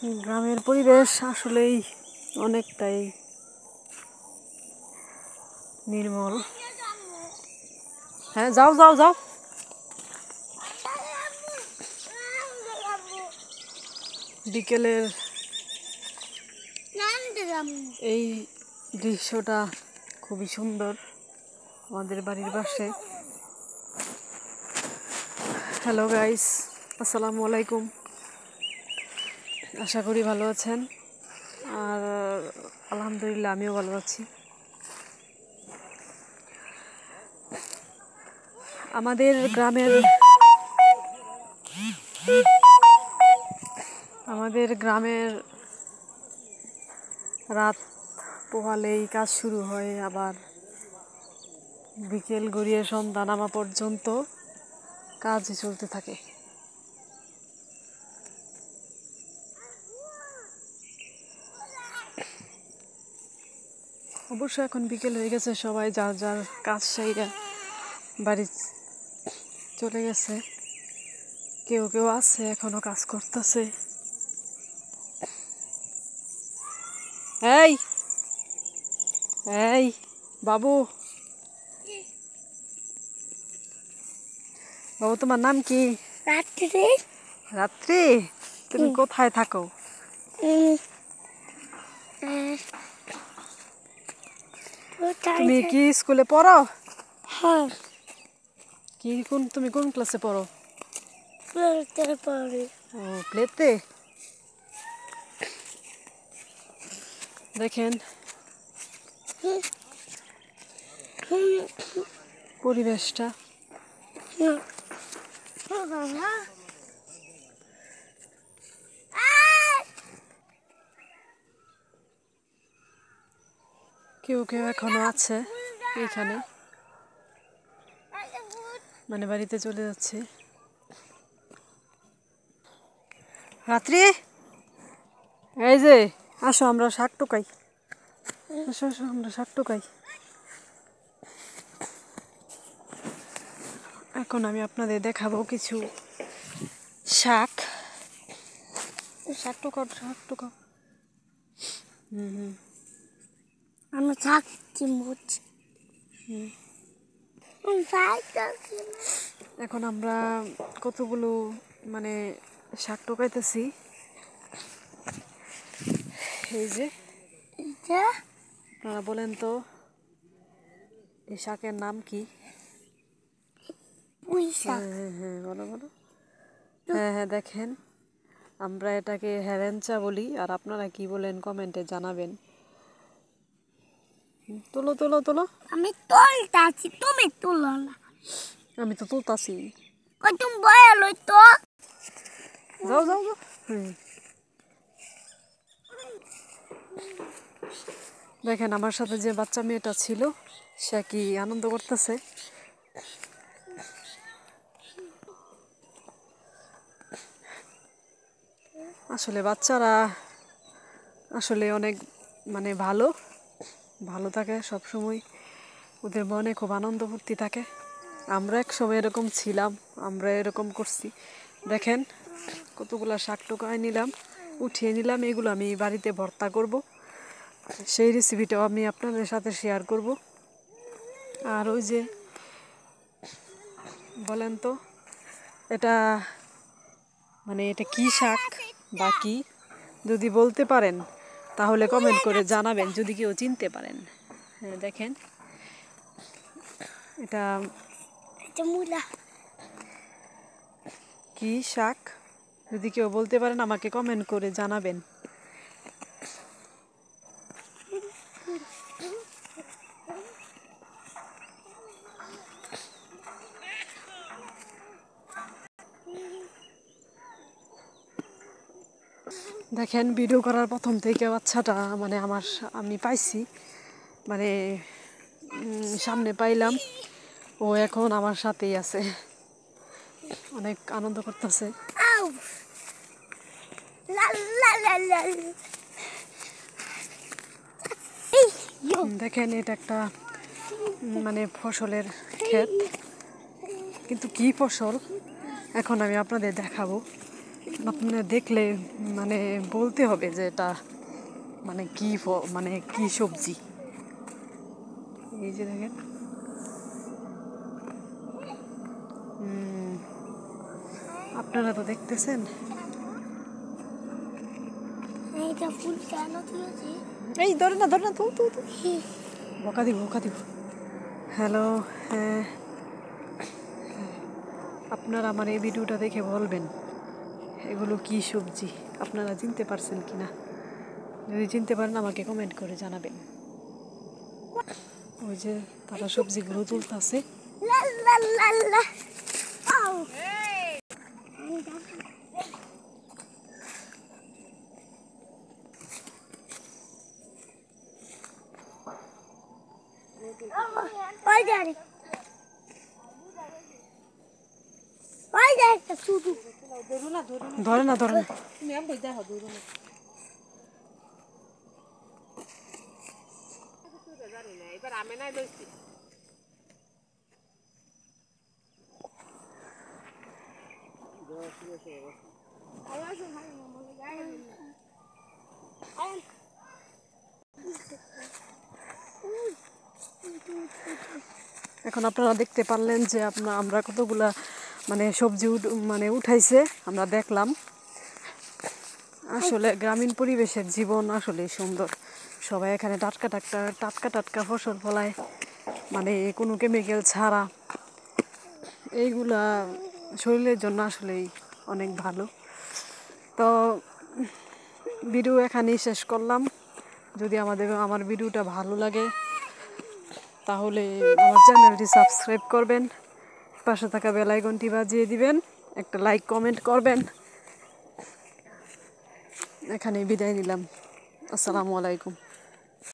গ্রামের পরিবেশ আসলেই অনেকটাই নির্মল। হ্যাঁ, যাও যাও যাও। বিকেলের এই দৃশ্যটা খুবই সুন্দর আমাদের বাড়ির পাশে। হ্যালো গাইস, আসসালামু আলাইকুম। আশা করি ভালো আছেন, আর আলহামদুলিল্লাহ আমিও ভালো আছি। আমাদের গ্রামের রাত পোহালেই কাজ শুরু হয়, আবার বিকেল গড়িয়ে সন্ধ্যা নামা পর্যন্ত কাজ চলতে থাকে। অবশ্য এখন বিকেল হয়ে গেছে, সবাই যার যার কাজ সাইরা বাড়ি চলে গেছে। কেউ কেউ আছে এখনো কাজ করতেছে। এই এই বাবু, বাবু তোমার নাম কি? রাত্রি। রাত্রি, তুমি কোথায় থাকো? তুমি কি স্কুলে পড়ো? হ্যাঁ। তুমি কোন ক্লাসে পড়ো? প্লেতে পড়ি। ও, প্লেতে। দেখেন পরিবেশটা। কেউ কেউ এখনো আছে এখানে, মানে বাড়িতে চলে যাচ্ছে। রাত্রি, এই যে আসো, আমরা শাক টুকাই। আসো আসো, আমরা শাক টুকাই। এখন আমি আপনাদের দেখাবো কিছু শাক। শাক টুকাও, শাক টুকাও। আমি থাকছি মুচ। এখন আমরা কতগুলো মানে শাক টুকাইতেছি। এই যে, আপনারা বলেন তো এই শাকের নাম কি? হ্যাঁ, বলো বলো। হ্যাঁ, দেখেন, আমরা এটাকে হেরেঞ্চা বলি, আর আপনারা কি বলেন কমেন্টে জানাবেন। তোলো তোলো তোলো। আমি তুলতাছি, তুমি তুলো না। আমি তো তুলতাছি। কই তুমি বয়া লই তো। যাও যাও যাও। দেখেন আমার সাথে যে বাচ্চা মেয়েটা ছিল, সে কি আনন্দ করতেছে। আসলে বাচ্চারা আসলে অনেক মানে ভালো থাকে সব সময়, ওদের মনে খুব আনন্দ ফুর্তি থাকে। আমরা এক সময় এরকম ছিলাম, আমরা এরকম করছি। দেখেন কতগুলা শাক টুকায় নিলাম, উঠিয়ে নিলাম। এগুলো আমি বাড়িতে ভর্তা করব, সেই রেসিপিটাও আমি আপনাদের সাথে শেয়ার করব। আর ওই যে বলেন তো এটা মানে এটা কি শাক বা কি, যদি বলতে পারেন তাহলে কমেন্ট করে জানাবেন, যদি কেউ চিনতে পারেন। হ্যাঁ, দেখেন এটা কি শাক, যদি কেউ বলতে পারেন আমাকে কমেন্ট করে জানাবেন। দেখেন ভিডিও করার প্রথম থেকে বাচ্চাটা মানে আমি পাইছি, মানে সামনে পাইলাম, ও এখন আমার সাথেই আছে, অনেক আনন্দ করতেছে। দেখেন এটা একটা মানে ফসলের ক্ষেত, কিন্তু কি ফসল এখন আমি আপনাদের দেখাবো। আপনারা দেখলে মানে বলতে হবে যে এটা মানে মানে কি সবজি। এই যে দেখেন আপনারা তো দেখতেছেন। এইটা ফুল কেন তুলেছি? এই ধরে না তো বকা দিব। হ্যালো, হ্যাঁ, আপনারা আমার এই ভিডিওটা দেখে বলবেন এগুলো কি সবজি, আপনারা চিনতে পারছেন কিনা। যদি চিনতে পারেন আমাকে কমেন্ট করে জানাবেন। ওই যে তারা সবজিগুলো তুলতেছে। লা লা লা লা আউ ওই যারে ওই যারে একটা শুধু ধরে না এখন আপনারা দেখতে পারলেন যে আমরা কতগুলা মানে সবজি মানে উঠাইছে আমরা দেখলাম। আসলে গ্রামীণ পরিবেশের জীবন আসলে সুন্দর। সবাই এখানে টাটকা ফসল ফলায়, মানে কোনো কেমিক্যাল ছাড়া। এইগুলা শরীরের জন্য আসলেই অনেক ভালো। তো ভিডিও এখানেই শেষ করলাম। যদি আমার ভিডিওটা ভালো লাগে তাহলে আমার চ্যানেলটি সাবস্ক্রাইব করবেন, পাশে থাকা বেল আইকনটি বাজিয়ে দিবেন, একটা লাইক কমেন্ট করবেন। এখানেই বিদায় নিলাম। আসসালামু আলাইকুম।